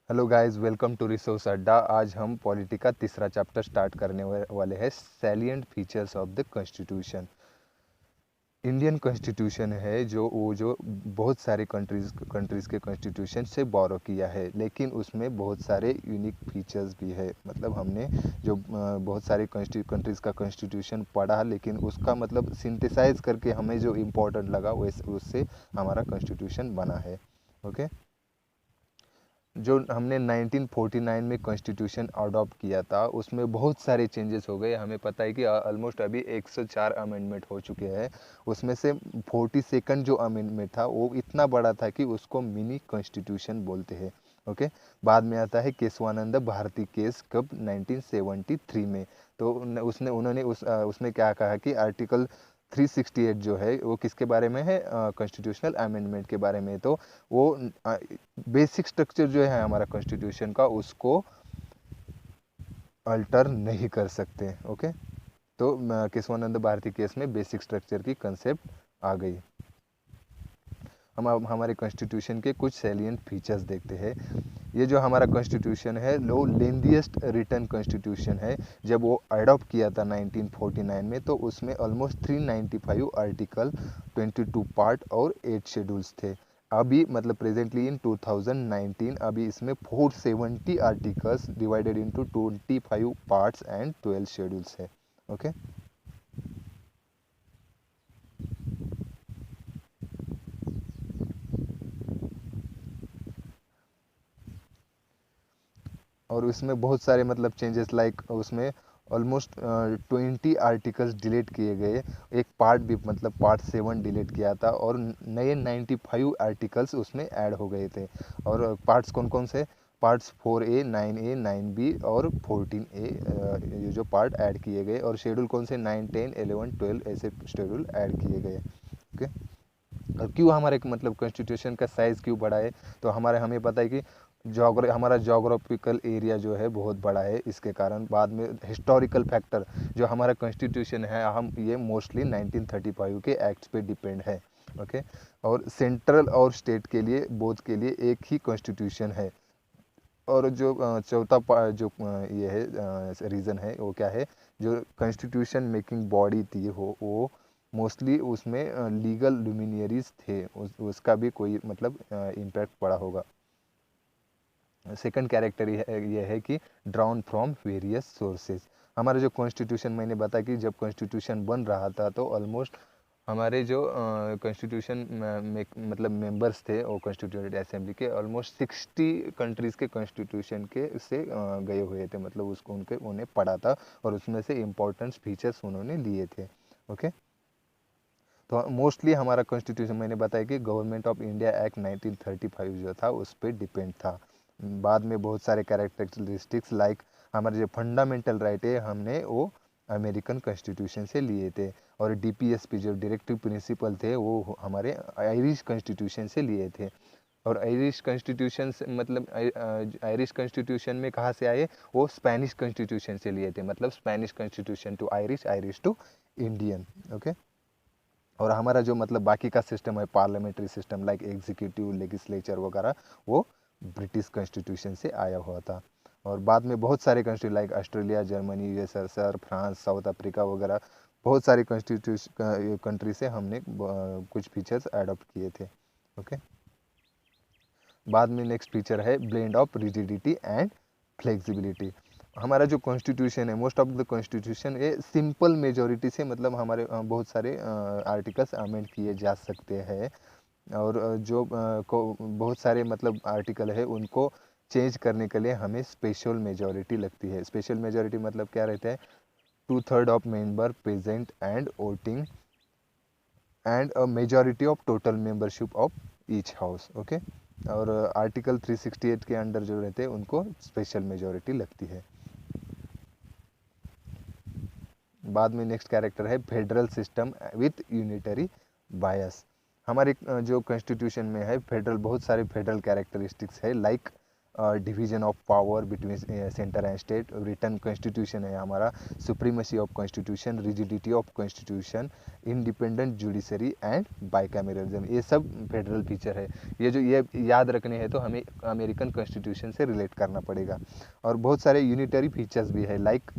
Hello guys, welcome to resource Adda. आज हम polity का तीसरा चैप्टर स्टार्ट करने वाले हैं, salient features of the constitution. Indian constitution है जो बहुत सारे कंट्रीज़ के कॉन्स्टिट्यूशन से बोरो किया है, लेकिन उसमें बहुत सारे यूनिक फीचर्स भी है। मतलब हमने जो बहुत सारे कंट्रीज़ का कॉन्स्टिट्यूशन पढ़ा, लेकिन उसका मतलब सिंथेसाइज करके हमें जो इम्पोर्टेंट लगा वैसे उससे हमारा कॉन्स्टिट्यूशन बना है। ओके। जो हमने 1949 में कॉन्स्टिट्यूशन अडॉप्ट किया था उसमें बहुत सारे चेंजेस हो गए। हमें पता है कि ऑलमोस्ट अभी 104 अमेंडमेंट हो चुके हैं। उसमें से 42nd जो अमेंडमेंट था वो इतना बड़ा था कि उसको मिनी कॉन्स्टिट्यूशन बोलते हैं। ओके। बाद में आता है केशवानंद भारती केस, कब? 1973 में। तो उसने क्या कहा कि आर्टिकल 368 जो है वो किसके बारे में है? कॉन्स्टिट्यूशनल अमेंडमेंट के बारे में। तो वो बेसिक स्ट्रक्चर जो है हमारा कॉन्स्टिट्यूशन का उसको अल्टर नहीं कर सकते। ओके। तो केशवानंद भारती केस में बेसिक स्ट्रक्चर की कंसेप्ट आ गई। हम अब हमारे कॉन्स्टिट्यूशन के कुछ सैलिएंट फीचर्स देखते हैं। ये जो हमारा कॉन्स्टिट्यूशन है लो लेंदीएस्ट रिटन कॉन्स्टिट्यूशन है। जब वो अडॉप्ट किया था 1949 में, तो उसमें ऑलमोस्ट 395 आर्टिकल, 22 पार्ट और 8 शेड्यूल्स थे। अभी मतलब प्रेजेंटली इन 2019 अभी इसमें 470 articles divided into 25 parts and 12 schedules है। ओके। और उसमें बहुत सारे मतलब चेंजेस, लाइक उसमें ऑलमोस्ट 20 आर्टिकल्स डिलीट किए गए। एक पार्ट भी मतलब पार्ट 7 डिलीट किया था, और नए 95 आर्टिकल्स उसमें ऐड हो गए थे। और पार्ट्स कौन कौन से? पार्ट्स 4A, 9A, 9B और 14A, ये जो पार्ट ऐड किए गए। और शेड्यूल कौन से? 9, 10, 11, 12 ऐसे शेड्यूल ऐड किए गए। ओके। और क्यों हमारे मतलब कॉन्स्टिट्यूशन का साइज़ क्यों बड़ा है? तो हमें पता है कि हमारा जोग्राफिकल एरिया जो है बहुत बड़ा है, इसके कारण। बाद में हिस्टोरिकल फैक्टर, जो हमारा कॉन्स्टिट्यूशन है हम ये मोस्टली 1935 के एक्ट्स पे डिपेंड है। ओके। और सेंट्रल और स्टेट के लिए, बोथ के लिए एक ही कॉन्स्टिट्यूशन है। और जो चौथा जो ये है रीज़न है वो क्या है? जो कॉन्स्टिट्यूशन मेकिंग बॉडी थी वो मोस्टली उसमें लीगल लुमिनियरीज थे, उसका भी कोई मतलब इम्पैक्ट पड़ा होगा। सेकंड कैरेक्टर ये है कि ड्राउन फ्रॉम वेरियस सोर्सेज। हमारा जो कॉन्स्टिट्यूशन, मैंने बताया कि जब कॉन्स्टिट्यूशन बन रहा था तो ऑलमोस्ट हमारे जो कॉन्स्टिट्यूशन में मतलब मेंबर्स थे वो कॉन्स्टिट्यूटेड असेंबली के ऑलमोस्ट 60 कंट्रीज़ के कॉन्स्टिट्यूशन के से गए हुए थे। मतलब उसको उन्हें पढ़ा था और उसमें से इम्पोर्टेंट फीचर्स उन्होंने लिए थे। ओके। तो मोस्टली हमारा कॉन्स्टिट्यूशन, मैंने बताया कि गवर्नमेंट ऑफ इंडिया एक्ट 1935 जो था उस पर डिपेंड था। बाद में बहुत सारे कैरेक्टरिस्टिक्स, लाइक हमारे जो फंडामेंटल राइट है हमने वो अमेरिकन कॉन्स्टिट्यूशन से लिए थे। और डीपीएसपी जो डायरेक्टिव प्रिंसिपल थे वो हमारे आयरिश कॉन्स्टिट्यूशन से लिए थे। और आयरिश कॉन्स्टिट्यूशन से मतलब आयरिश कॉन्स्टिट्यूशन में कहाँ से आए? वो स्पेनिश कॉन्स्टिट्यूशन से लिए थे। मतलब Spanish constitution to Irish, Irish to Indian. Okay. और हमारा जो मतलब बाकी का सिस्टम है, parliamentary system like executive, legislature वगैरह, वो ब्रिटिश कॉन्स्टिट्यूशन से आया हुआ था। और बाद में बहुत सारे country like Australia, Germany, USSR, France, south Africa वगैरह, बहुत सारे कॉन्स्टिट्यूशन कंट्री से हमने कुछ फीचर्स अडॉप्ट किए थे। ओके। बाद में नेक्स्ट फीचर है blend of rigidity and flexibility. हमारा जो कॉन्स्टिट्यूशन है, मोस्ट ऑफ द कॉन्स्टिट्यूशन ये सिंपल मेजोरिटी से मतलब हमारे बहुत सारे आर्टिकल्स अमेंड किए जा सकते हैं। और बहुत सारे मतलब आर्टिकल है उनको चेंज करने के लिए हमें स्पेशल मेजोरिटी लगती है। स्पेशल मेजोरिटी मतलब क्या रहता है? 2/3 of member present and voting and a majority of total membership of each house. Okay. और आर्टिकल 368 के अंडर जो रहते हैं उनको स्पेशल मेजॉरिटी लगती है। बाद में नेक्स्ट कैरेक्टर है फेडरल सिस्टम विथ यूनिटरी बायस। हमारे जो कॉन्स्टिट्यूशन में है फेडरल, बहुत सारे फेडरल कैरेक्टरिस्टिक्स है, like division of power between centre and state, return constitution है हमारा, supremacy of constitution, rigidity of constitution, independent judiciary and bicameralism, ये सब फेडरल फीचर है। ये याद रखने हैं तो हमें अमेरिकन कॉन्स्टिट्यूशन से रिलेट करना पड़ेगा। और बहुत सारे यूनिटरी फीचर्स भी है, लाइक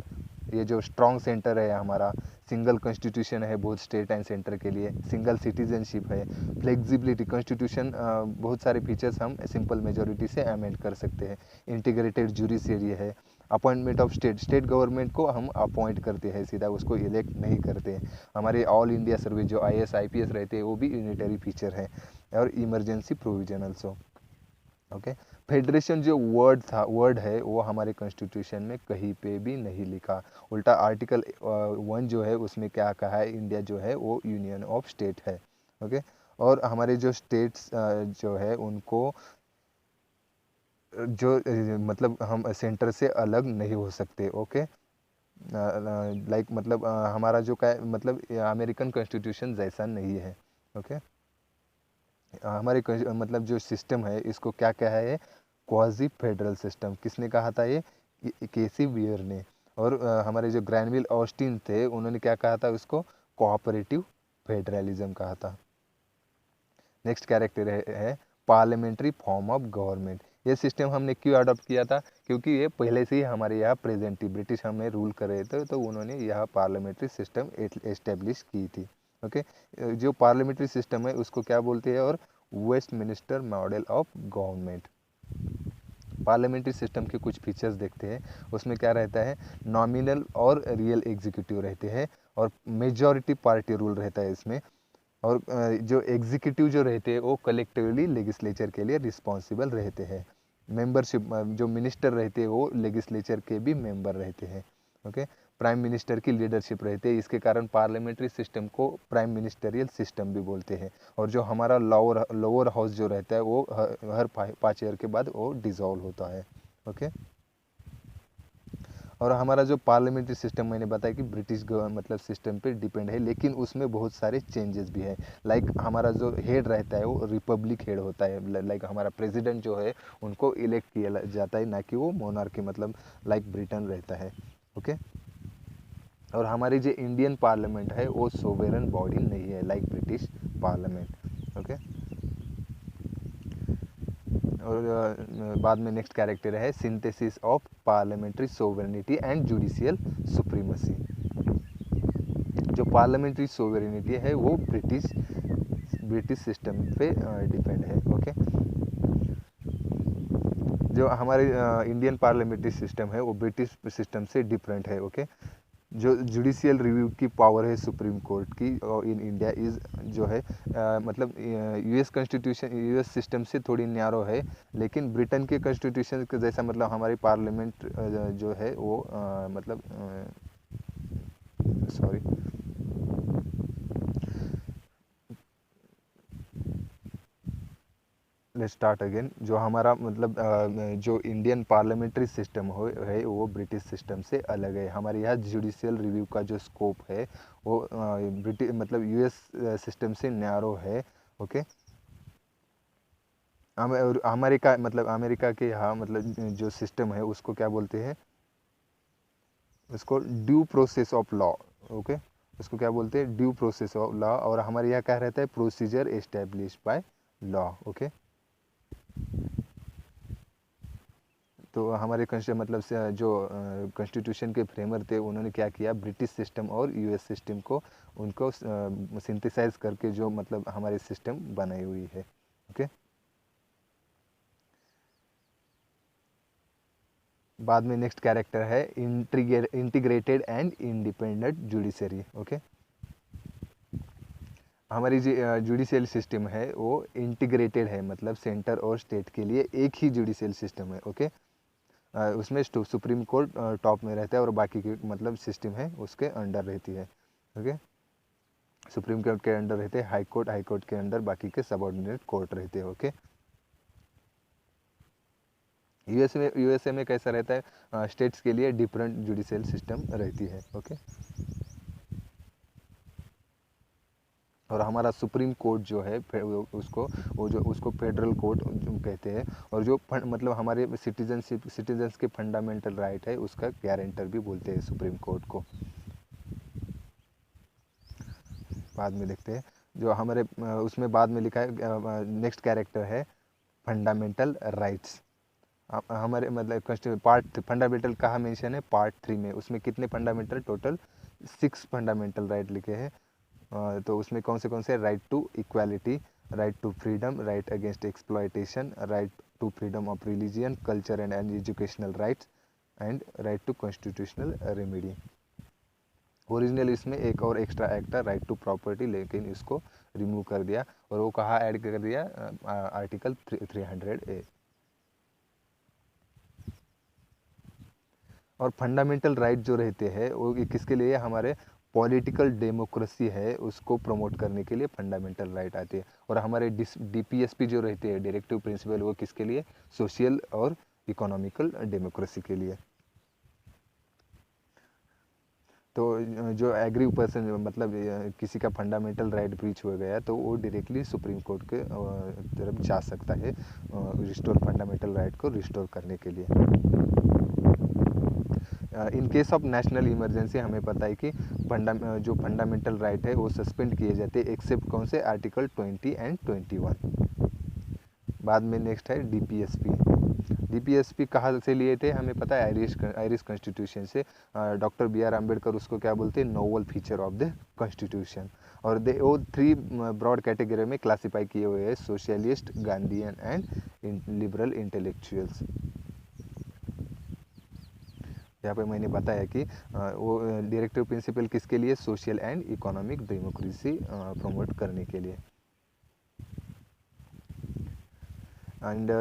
ये जो स्ट्रॉन्ग सेंटर है हमारा, सिंगल कॉन्स्टिट्यूशन है बहुत स्टेट एंड सेंटर के लिए, सिंगल सिटीजनशिप है, फ्लेक्सिबिलिटी, कॉन्स्टिट्यूशन बहुत सारे फीचर्स हम सिंपल मेजोरिटी से अमेंड कर सकते हैं, इंटीग्रेटेड जुडिशरी है, अपॉइंटमेंट ऑफ स्टेट गवर्नमेंट को हम अपॉइंट करते हैं सीधा, उसको इलेक्ट नहीं करते हैं। हमारे ऑल इंडिया सर्विस जो IAS IPS रहते हैं वो भी यूनिटरी फीचर है, और emergency provision also. Okay, federation जो वर्ड है वो हमारे कॉन्स्टिट्यूशन में कहीं पे भी नहीं लिखा, उल्टा आर्टिकल 1 जो है उसमें क्या कहा है, इंडिया जो है वो यूनियन ऑफ स्टेट है। ओके, और हमारे जो स्टेट्स जो है उनको जो मतलब हम सेंटर से अलग नहीं हो सकते। ओके, लाइक मतलब हमारा जो का मतलब अमेरिकन कॉन्स्टिट्यूशन जैसा नहीं है। ओके, हमारे मतलब जो सिस्टम है इसको क्या कहा है, क्वाजी फेडरल सिस्टम। किसने कहा था ये, केसी बियर ने। और हमारे जो ग्रैनविल ऑस्टिन थे उन्होंने क्या कहा था, उसको कोऑपरेटिव फेडरलिज्म कहा था। नेक्स्ट कैरेक्टर है पार्लियामेंट्री फॉर्म ऑफ गवर्नमेंट। ये सिस्टम हमने क्यों अडॉप्ट किया था, क्योंकि ये पहले से ही हमारे यहाँ प्रेजेंट थी, ब्रिटिश हमें रूल कर रहे थे तो उन्होंने यह पार्लियामेंट्री सिस्टम एस्टेब्लिश की थी। ओके, जो पार्लियामेंट्री सिस्टम है उसको क्या बोलते हैं, और Westminster model of government. Parliamentary system के कुछ फीचर्स देखते हैं, उसमें क्या रहता है, नॉमिनल और रियल एग्जीक्यूटिव रहते हैं, और मेजॉरिटी पार्टी रूल रहता है इसमें। और जो एग्जीक्यूटिव जो रहते हैं वो कलेक्टिवली लेजिस्लेचर के लिए रिस्पॉन्सिबल रहते हैं। मेंबरशिप जो मिनिस्टर रहते हैं वो लेजिस्लेचर के भी मेंबर रहते हैं। ओके, प्राइम मिनिस्टर की लीडरशिप रहती है, इसके कारण पार्लियामेंट्री सिस्टम को प्राइम मिनिस्टरियल सिस्टम भी बोलते हैं। और जो हमारा लोअर हाउस जो रहता है वो हर 5 ईयर के बाद वो डिसॉल्व होता है। ओके, और हमारा जो पार्लियामेंट्री सिस्टम मैंने बताया कि ब्रिटिश मतलब सिस्टम पे डिपेंड है, लेकिन उसमें बहुत सारे चेंजेस भी है। लाइक हमारा जो हेड रहता है वो रिपब्लिक हेड होता है, लाइक हमारा प्रेसिडेंट जो है उनको इलेक्ट किया जाता है, ना कि वो मोनार्की मतलब लाइक ब्रिटेन रहता है। ओके, और हमारी जो इंडियन पार्लियामेंट है वो सोवेरन बॉडी नहीं है लाइक ब्रिटिश पार्लियामेंट। ओके, और बाद में नेक्स्ट कैरेक्टर है synthesis of parliamentary sovereignty and judicial supremacy. जो पार्लियामेंट्री सोवेरेनिटी है वो ब्रिटिश सिस्टम पे डिपेंड है। ओके, जो हमारे इंडियन पार्लियामेंट्री सिस्टम है वो ब्रिटिश सिस्टम से डिफरेंट है। ओके, जो जुडिशियल रिव्यू की पावर है सुप्रीम कोर्ट की इन इंडिया इज जो है मतलब US कॉन्स्टिट्यूशन US सिस्टम से थोड़ी नैरो है, लेकिन ब्रिटेन के कॉन्स्टिट्यूशन के जैसा मतलब हमारी पार्लियामेंट जो है वो मतलब सॉरी लेट्स स्टार्ट अगेन। जो हमारा मतलब जो इंडियन पार्लियामेंट्री सिस्टम है वो ब्रिटिश सिस्टम से अलग है। हमारे यहाँ जुडिशियल रिव्यू का जो स्कोप है वो ब्रिटिश मतलब US सिस्टम से नैरो है। ओके, अमेरिका मतलब अमेरिका के यहाँ मतलब जो सिस्टम है उसको क्या बोलते हैं, उसको due process of law. Okay, उसको क्या बोलते हैं, ड्यू प्रोसेस ऑफ लॉ। और हमारे यहाँ क्या रहता है, procedure establish by law. Okay, तो हमारे मतलब से जो कॉन्स्टिट्यूशन के फ्रेमर थे उन्होंने क्या किया, ब्रिटिश सिस्टम और US सिस्टम को उनको सिंथेसाइज करके जो मतलब हमारे सिस्टम बनाई हुई है। ओके, बाद में नेक्स्ट कैरेक्टर है integrated and independent judiciary. Okay, हमारी जो जुडिशियल सिस्टम है वो इंटीग्रेटेड है, मतलब सेंटर और स्टेट के लिए एक ही जुडिशियल सिस्टम है। ओके, उसमें सुप्रीम कोर्ट टॉप में रहता है और बाकी की मतलब सिस्टम है उसके अंडर रहती है। ओके, सुप्रीम कोर्ट के अंडर रहते हैं हाई कोर्ट के अंडर बाकी के सबऑर्डिनेट कोर्ट रहते हैं। ओके, यूएसए में कैसा रहता है, स्टेट्स के लिए डिफरेंट जुडिशियल सिस्टम रहती है। ओके, और हमारा सुप्रीम कोर्ट जो है उसको फेडरल कोर्ट जो कहते हैं, और जो मतलब हमारे सिटीजन्स के फंडामेंटल राइट है उसका गारंटर भी बोलते हैं सुप्रीम कोर्ट को। बाद में देखते हैं जो हमारे उसमें बाद में लिखा है, नेक्स्ट कैरेक्टर है फंडामेंटल राइट्स। हमारे मतलब पार्ट फंडामेंटल कहाँ मेंशन है, पार्ट 3 में। उसमें कितने फंडामेंटल, टोटल 6 फंडामेंटल राइट लिखे हैं। तो उसमें कौन से right to equality, right to freedom, right against exploitation, right to freedom of religion, culture and educational rights, and right to constitutional remedy. Original इसमें एक और एक्स्ट्रा एक्ट था, राइट टू प्रॉपर्टी, लेकिन इसको रिमूव कर दिया और वो कहाँ ऐड कर दिया, आर्टिकल 300A। और फंडामेंटल राइट जो रहते हैं वो किसके लिए, हमारे पॉलिटिकल डेमोक्रेसी है उसको प्रमोट करने के लिए फंडामेंटल राइट आती है। और हमारे DPSP जो रहते हैं, डायरेक्टिव प्रिंसिपल, वो किसके लिए, सोशल और इकोनॉमिकल डेमोक्रेसी के लिए। तो जो एग्री पर्सन मतलब किसी का फंडामेंटल राइट ब्रीच हो गया तो वो डायरेक्टली सुप्रीम कोर्ट के तरफ जा सकता है रिस्टोर फंडामेंटल राइट को रिस्टोर करने के लिए। In case of national emergency हमें पता है कि जो फंडामेंटल राइट है वो सस्पेंड किए जाते हैं, एक्सेप्ट कौन से, आर्टिकल 20 एंड 21। बाद में नेक्स्ट है DPSP कहाँ से लिए थे, हमें पता है आयरिश कॉन्स्टिट्यूशन से। डॉक्टर BR अम्बेडकर उसको क्या बोलते हैं, novel feature of the constitution. और वो 3 ब्रॉड कैटेगरी में क्लासीफाई किए हुए हैं, socialist, Gandhian and liberal intellectuals. यहाँ पे मैंने बताया कि वो डायरेक्टिव प्रिंसिपल किसके लिए, social and economic democracy promote करने के लिए। एंड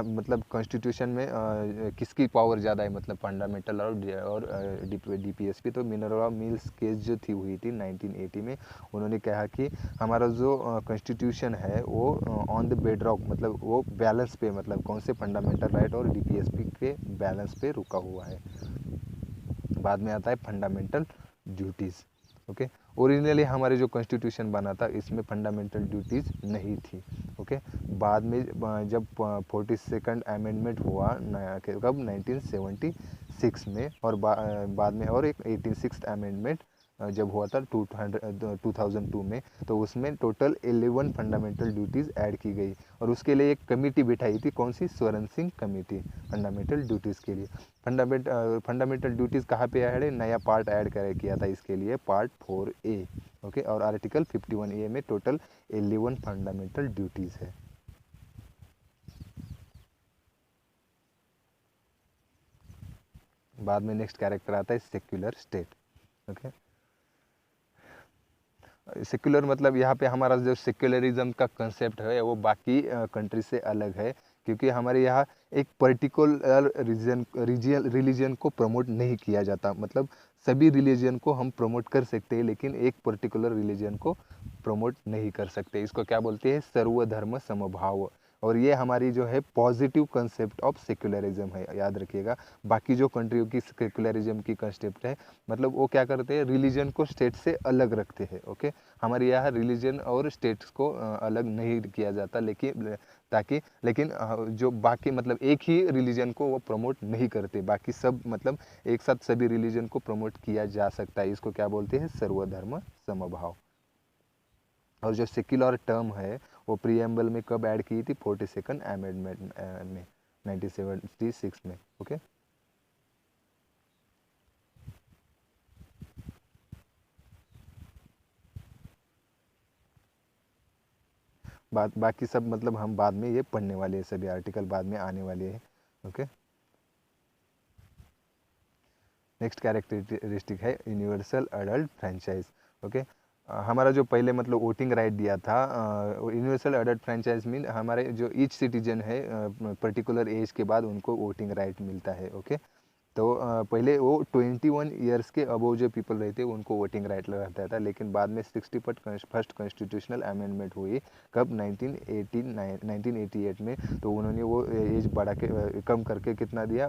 मतलब कॉन्स्टिट्यूशन में किसकी पावर ज़्यादा है, मतलब फंडामेंटल और DPSP। तो मिनर्वा मिल्स केस जो हुई थी 1980 में, उन्होंने कहा कि हमारा जो कॉन्स्टिट्यूशन है वो ऑन द बेडरॉक, मतलब वो बैलेंस पे, मतलब कौन से फंडामेंटल राइट और DPSP के बैलेंस पे रुका हुआ है। बाद में आता है फंडामेंटल ड्यूटीज़। ओके, ओरिजिनली हमारे जो कॉन्स्टिट्यूशन बना था इसमें फंडामेंटल ड्यूटीज़ नहीं थी। ओके, बाद में जब 42nd अमेंडमेंट हुआ कब, 1976 में, और बाद में और एक 86th अमेंडमेंट जब हुआ था 2002 में, तो उसमें टोटल 11 फंडामेंटल ड्यूटीज़ ऐड की गई। और उसके लिए एक कमेटी बिठाई थी, कौन सी, Swaran Singh committee, fundamental duties के लिए। फंडामेंटल ड्यूटीज़ कहाँ पे ऐड है, नया पार्ट ऐड किया था इसके लिए, पार्ट 4A। ओके, और आर्टिकल 51A में टोटल 11 फंडामेंटल ड्यूटीज़ है। बाद में नेक्स्ट कैरेक्टर आता है सेक्युलर स्टेट। ओके, सेक्युलर मतलब यहाँ पे हमारा जो सेक्युलरिज्म का कंसेप्ट है वो बाकी कंट्री से अलग है, क्योंकि हमारे यहाँ एक पर्टिकुलर रिलीजन को प्रमोट नहीं किया जाता। मतलब सभी रिलीजन को हम प्रमोट कर सकते हैं, लेकिन एक पर्टिकुलर रिलीजन को प्रमोट नहीं कर सकते। इसको क्या बोलते हैं, सर्वधर्म समभाव। और ये हमारी जो है पॉजिटिव कंसेप्ट ऑफ सेक्युलरिज्म है, याद रखिएगा। बाकी जो कंट्रियों की सेक्युलरिज्म की कंसेप्ट है, मतलब वो क्या करते हैं, रिलीजन को स्टेट से अलग रखते हैं। ओके, हमारे यहाँ रिलीजन और स्टेट्स को अलग नहीं किया जाता, लेकिन जो बाकी मतलब एक ही रिलीजन को वो प्रमोट नहीं करते, बाकी सब मतलब एक साथ सभी रिलीजन को प्रमोट किया जा सकता है। इसको क्या बोलते हैं, सर्वधर्म समभाव। और जो सेक्युलर टर्म है वो प्रीएम्बल में कब ऐड की थी, 42nd अमेंडमेंट में 1976 में। ओके, बाकी सब मतलब हम बाद में ये पढ़ने वाले हैं, सभी आर्टिकल बाद में आने वाले हैं। ओके, नेक्स्ट कैरेक्टरिस्टिक है यूनिवर्सल अडल्ट फ्रेंचाइज। ओके, हमारा जो पहले मतलब वोटिंग राइट दिया था, यूनिवर्सल अडल्ट फ्रेंचाइज मीन हमारे जो ईच सिटीजन है पर्टिकुलर एज के बाद उनको वोटिंग राइट मिलता है। ओके, तो पहले वो 21 ईयर्स के अबव जो पीपल रहते हैं उनको वोटिंग राइट रहता था, लेकिन बाद में 61st कॉन्स्टिट्यूशनल अमेंडमेंट हुई, कब, 1988 में। तो उन्होंने वो एज बढ़ा के कम करके कितना दिया,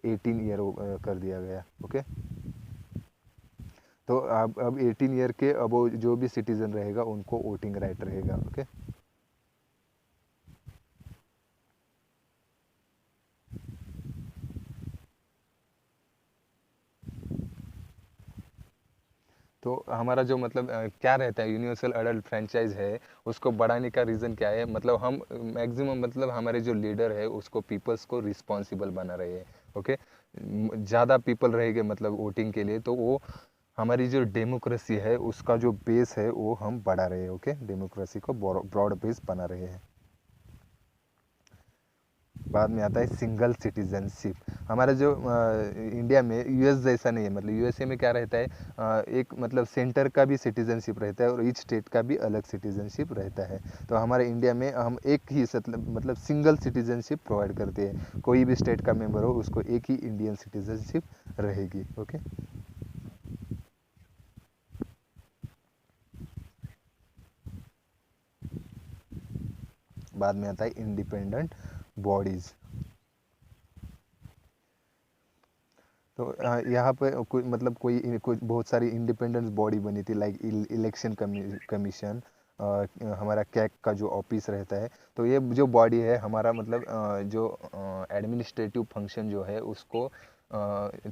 18 ईयर कर दिया गया। ओके, तो अब 18 ईयर के अब जो भी सिटीजन रहेगा उनको वोटिंग राइट रहेगा। ओके, तो हमारा जो मतलब क्या रहता है, यूनिवर्सल अडल्ट फ्रेंचाइज है उसको बढ़ाने का रीज़न क्या है, मतलब हम मैक्सिमम मतलब हमारे जो लीडर है उसको पीपल्स को रिस्पॉन्सिबल बना रहे हैं। ओके, ज़्यादा पीपल रहेंगे मतलब वोटिंग के लिए, तो वो हमारी जो डेमोक्रेसी है उसका जो बेस है वो हम बढ़ा रहे हैं। ओके, डेमोक्रेसी को ब्रॉड बेस बना रहे हैं। बाद में आता है सिंगल सिटीजनशिप। हमारा जो इंडिया में यूएस जैसा नहीं है, मतलब यूएसए में क्या रहता है, एक मतलब सेंटर का भी सिटीजनशिप रहता है और ईच स्टेट का भी अलग सिटीजनशिप रहता है। तो हमारे इंडिया में हम एक ही मतलब सिंगल सिटीजनशिप प्रोवाइड करते हैं, कोई भी स्टेट का मेंबर हो उसको एक ही इंडियन सिटीजनशिप रहेगी। ओके, बाद में आता है इंडिपेंडेंट बॉडीज। तो यहाँ पे कोई मतलब कोई बहुत सारी इंडिपेंडेंस बॉडी बनी थी, लाइक इलेक्शन कमीशन, हमारा कैग का जो ऑफिस रहता है। तो ये जो बॉडी है हमारा मतलब जो एडमिनिस्ट्रेटिव फंक्शन जो है उसको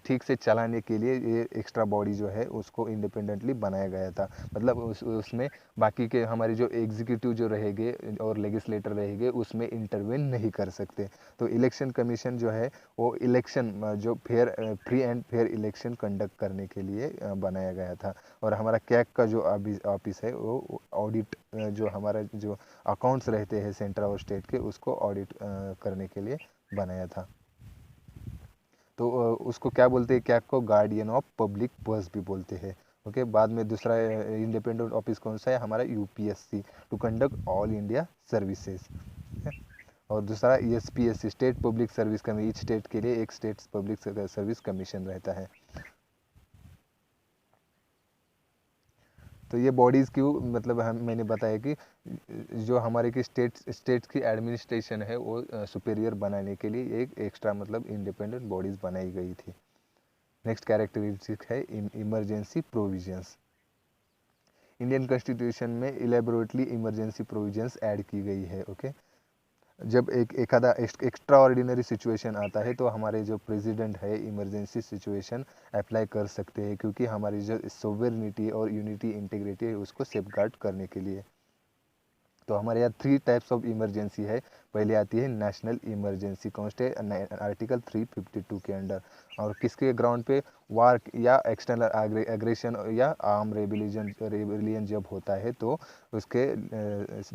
ठीक से चलाने के लिए ये एक्स्ट्रा बॉडी जो है उसको इंडिपेंडेंटली बनाया गया था। मतलब उसमें बाकी के हमारे जो एग्जीक्यूटिव जो रहेंगे और लेजिस्लेटर रहेंगे उसमें इंटरवेन नहीं कर सकते। तो इलेक्शन कमीशन जो है वो इलेक्शन जो free and fair election conduct करने के लिए बनाया गया था। और हमारा कैग का जो ऑफिस है वो ऑडिट, जो हमारा जो अकाउंट्स रहते हैं सेंट्रल और स्टेट के उसको ऑडिट करने के लिए बनाया था। तो उसको क्या बोलते हैं, कैग को गार्डियन ऑफ पब्लिक पर्स भी बोलते हैं। ओके, बाद में दूसरा इंडिपेंडेंट ऑफिस कौन सा है, हमारा UPSC, to conduct all India services. और दूसरा SPSC, state public service commission, each state के लिए एक स्टेट पब्लिक सर्विस कमीशन रहता है। तो ये बॉडीज़ क्यों, मतलब हम मैंने बताया कि जो हमारे की स्टेट्स की एडमिनिस्ट्रेशन है वो सुपेरियर बनाने के लिए एक एक्स्ट्रा मतलब इंडिपेंडेंट बॉडीज़ बनाई गई थी। नेक्स्ट कैरेक्टरिस्टिक है इमरजेंसी प्रोविजंस। इंडियन कॉन्स्टिट्यूशन में इलेबोरेटली इमरजेंसी प्रोविजंस ऐड की गई है। ओके, जब एक आधा एक्स्ट्रा ऑर्डिनरी सिचुएशन आता है तो हमारे जो प्रेसिडेंट है इमरजेंसी सिचुएशन अप्लाई कर सकते हैं, क्योंकि हमारी जो सोवेरिनिटी और यूनिटी इंटीग्रिटी है उसको सेफगार्ड करने के लिए। तो हमारे यहाँ 3 टाइप्स ऑफ इमरजेंसी है। पहले आती है नेशनल इमरजेंसी, कॉन्स्ट है आर्टिकल 352 के अंडर, और किसके ग्राउंड पे, वार या एक्सटर्नल एग्रेशन या आर्म रेबिलियन जब होता है तो उसके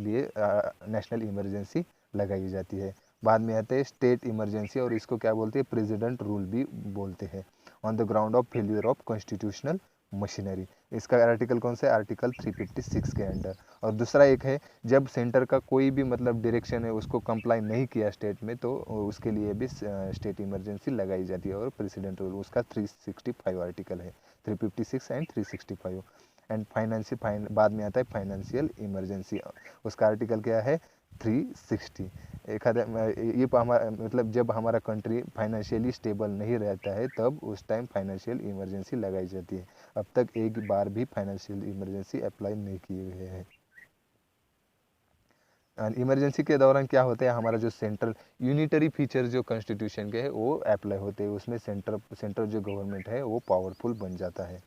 लिए नेशनल इमरजेंसी लगाई जाती है। बाद में आते हैं स्टेट इमरजेंसी, और इसको क्या बोलते हैं, प्रेसिडेंट रूल भी बोलते हैं, on the ground of failure of constitutional machinery. इसका आर्टिकल कौन सा है, आर्टिकल 356 के अंडर। और दूसरा एक है, जब सेंटर का कोई भी मतलब डायरेक्शन है उसको कंप्लाई नहीं किया स्टेट में तो उसके लिए भी स्टेट इमरजेंसी लगाई जाती है, और प्रेसिडेंट रूल उसका 365 आर्टिकल है, 356 एंड 365। एंड फाइनेंशियल बाद में आता है फाइनेंशियल इमरजेंसी, उसका आर्टिकल क्या है, 360। एक ये हमारा मतलब जब हमारा कंट्री फाइनेंशियली स्टेबल नहीं रहता है तब उस टाइम फाइनेंशियल इमरजेंसी लगाई जाती है। अब तक एक बार भी फाइनेंशियल इमरजेंसी अप्लाई नहीं किए हुए हैं। इमरजेंसी के दौरान क्या होता है, हमारा जो सेंट्रल यूनिटरी फीचर जो कॉन्स्टिट्यूशन के है वो अप्लाई होते हैं, उसमें सेंट्रल जो गवर्नमेंट है वो पावरफुल बन जाता है।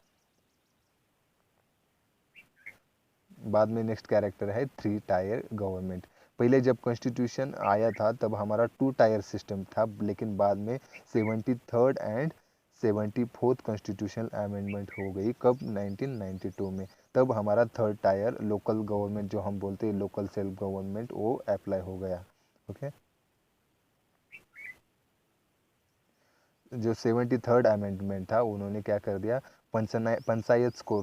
बाद में नेक्स्ट कैरेक्टर है 3 टायर गवर्नमेंट। पहले जब कॉन्स्टिट्यूशन आया था तब हमारा 2 टायर सिस्टम था, लेकिन बाद में 73rd and 74th constitutional amendment हो गई, कब, 1992 में। तब हमारा 3rd टायर लोकल गवर्नमेंट जो हम बोलते हैं लोकल सेल्फ गवर्नमेंट वो अप्लाई हो गया। ओके, जो 73rd अमेंडमेंट था उन्होंने क्या कर दिया, पंचायत को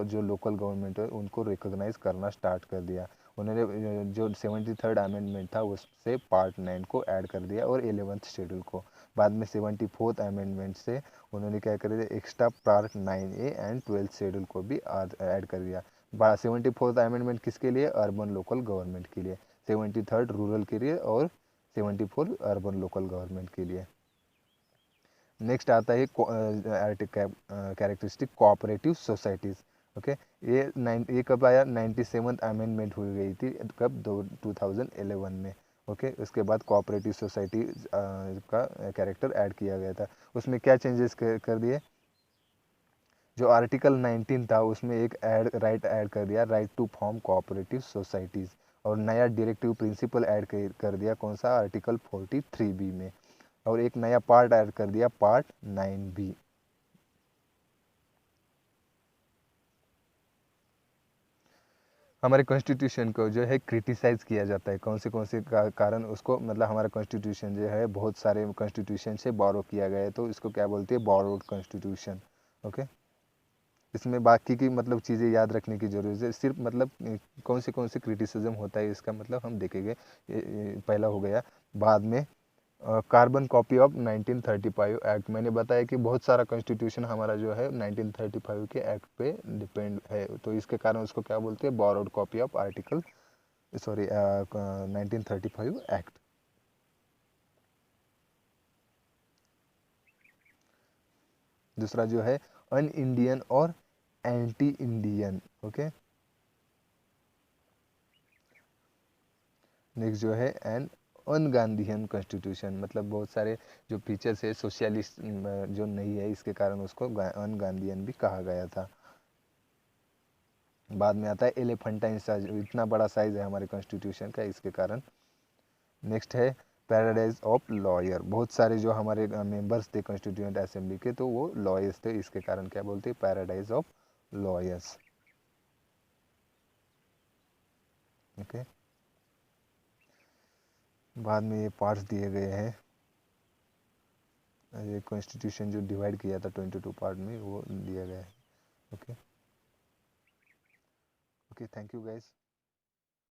जो लोकल गवर्नमेंट है उनको रिकॉग्नाइज करना स्टार्ट कर दिया। उन्होंने जो 73rd अमेंडमेंट था उससे पार्ट 9 को ऐड कर दिया और 11th शेड्यूल को। बाद में 74th अमेंडमेंट से उन्होंने क्या कर दिया, extra part 9A and 12th schedule को भी ऐड कर दिया। 74th अमेंडमेंट किसके लिए, अर्बन लोकल गवर्नमेंट के लिए, 73rd रूरल के लिए और 74 अर्बन लोकल गवर्नमेंट के लिए। नेक्स्ट आता है कैरेक्टरिस्टिक कोऑपरेटिव सोसाइटीज़। ओके, ये कब आया, 97th अमेंडमेंट हुई गई थी कब, 2011 में। ओके, उसके बाद कोऑपरेटिव सोसाइटी का कैरेक्टर ऐड किया गया था। उसमें क्या चेंजेस कर दिए, जो आर्टिकल 19 था उसमें एक राइट ऐड कर दिया, right to form cooperative societies. और नया डायरेक्टिव प्रिंसिपल ऐड कर दिया, कौन सा, आर्टिकल 43B में। और एक नया पार्ट ऐड कर दिया, पार्ट 9B। हमारे कॉन्स्टिट्यूशन को जो है क्रिटिसाइज किया जाता है, कौन से कारण उसको, मतलब हमारा कॉन्स्टिट्यूशन जो है बहुत सारे कॉन्स्टिट्यूशन से बोरो किया गया है, तो इसको क्या बोलते हैं, बोरोड कॉन्स्टिट्यूशन। ओके, इसमें बाकी की मतलब चीज़ें याद रखने की जरूरत है, सिर्फ मतलब कौन से क्रिटिसिज्म होता है इसका मतलब हम देखेंगे। पहला हो गया, बाद में कार्बन कॉपी ऑफ 1935 एक्ट। मैंने बताया कि बहुत सारा कॉन्स्टिट्यूशन हमारा जो है 1935 के एक्ट पे डिपेंड है, तो इसके कारण उसको क्या बोलते हैं, borrowed copy of article, sorry 1935 act. दूसरा जो है अन इंडियन और एंटी इंडियन। ओके, नेक्स्ट जो है एन अन गांधीयन कॉन्स्टिट्यूशन, मतलब बहुत सारे जो फीचर्स है सोशलिस्ट जो नहीं है, इसके कारण उसको अन गांधीयन भी कहा गया था। बाद में आता है एलिफेंटाइन साइज, इतना बड़ा साइज है हमारे कॉन्स्टिट्यूशन का, इसके कारण। नेक्स्ट है पैराडाइज ऑफ लॉयर, बहुत सारे जो हमारे मेंबर्स थे कॉन्स्टिट्यूएंट असेंबली के, तो वो लॉयर्स थे, इसके कारण क्या बोलते हैं, पैराडाइज ऑफ लॉयर्स। ओके, बाद में ये पार्ट्स दिए गए हैं, ये कॉन्स्टिट्यूशन जो डिवाइड किया था 22 पार्ट में, वो दिया गया है। Okay, okay, thank you guys.